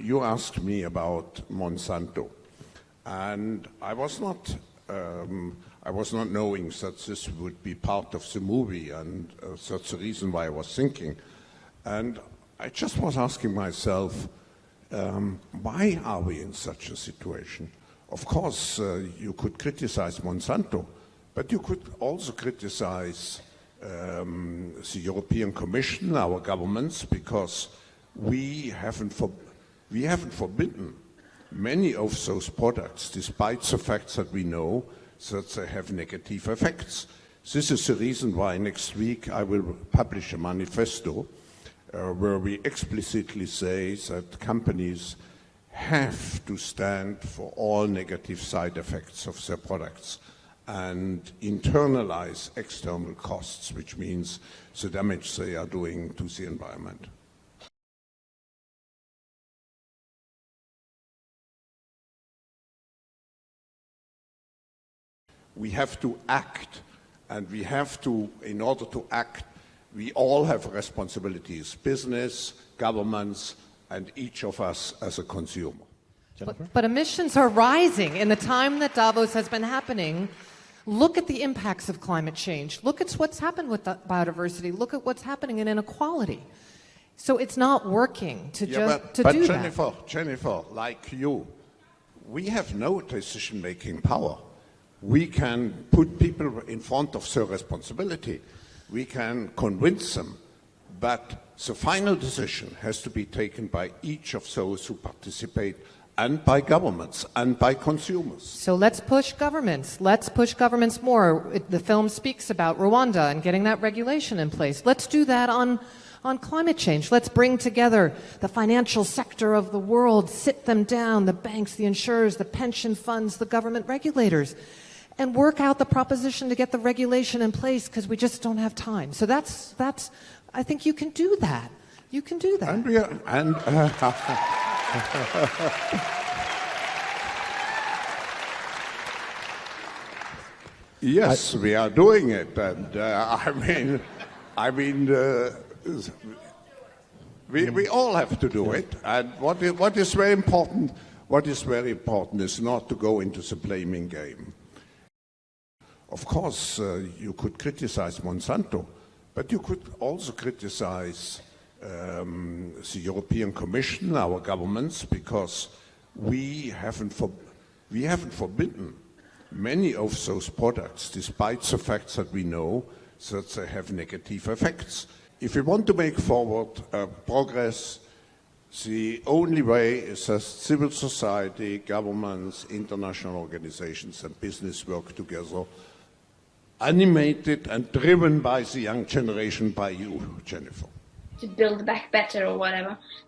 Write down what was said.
you asked me about Monsanto, and I was not knowing that this would be part of the movie, and that's the reason why I was thinking. And I just was asking myself, why are we in such a situation? Of course, you could criticize Monsanto, but you could also criticize the European Commission, our governments, because we haven't forbidden many of those products, despite the fact that we know that they have negative effects. This is the reason why next week I will publish a manifesto where we explicitly say that companies have to stand for all negative side effects of their products and internalize external costs, which means the damage they are doing to the environment. We have to act, and we have to, in order to act, we all have responsibilities, business, governments, and each of us as a consumer. But emissions are rising in the time that Davos has been happening. Look at the impacts of climate change. Look at what's happened with biodiversity. Look at what's happening in inequality. So it's not working to do that. Jennifer, like you, we have no decision-making power. We can put people in front of their responsibility. We can convince them, but the final decision has to be taken by each of those who participate, and by governments, and by consumers. So let's push governments. Let's push governments more. The film speaks about Rwanda and getting that regulation in place. Let's do that on climate change. Let's bring together the financial sector of the world, sit them down, the banks, the insurers, the pension funds, the government regulators, and work out the proposition to get the regulation in place, because we just don't have time. So that's I think you can do that. You can do that. Yes, we are doing it, and we all have to do it. And what is very important is not to go into the blaming game. Of course, you could criticize Monsanto, but you could also criticize the European Commission, our governments, because we haven't forbidden many of those products, despite the fact that we know that they have negative effects. If we want to make forward progress, the only way is that civil society, governments, international organizations, and business work together, animated and driven by the young generation, by you, Jennifer. To build back better or whatever.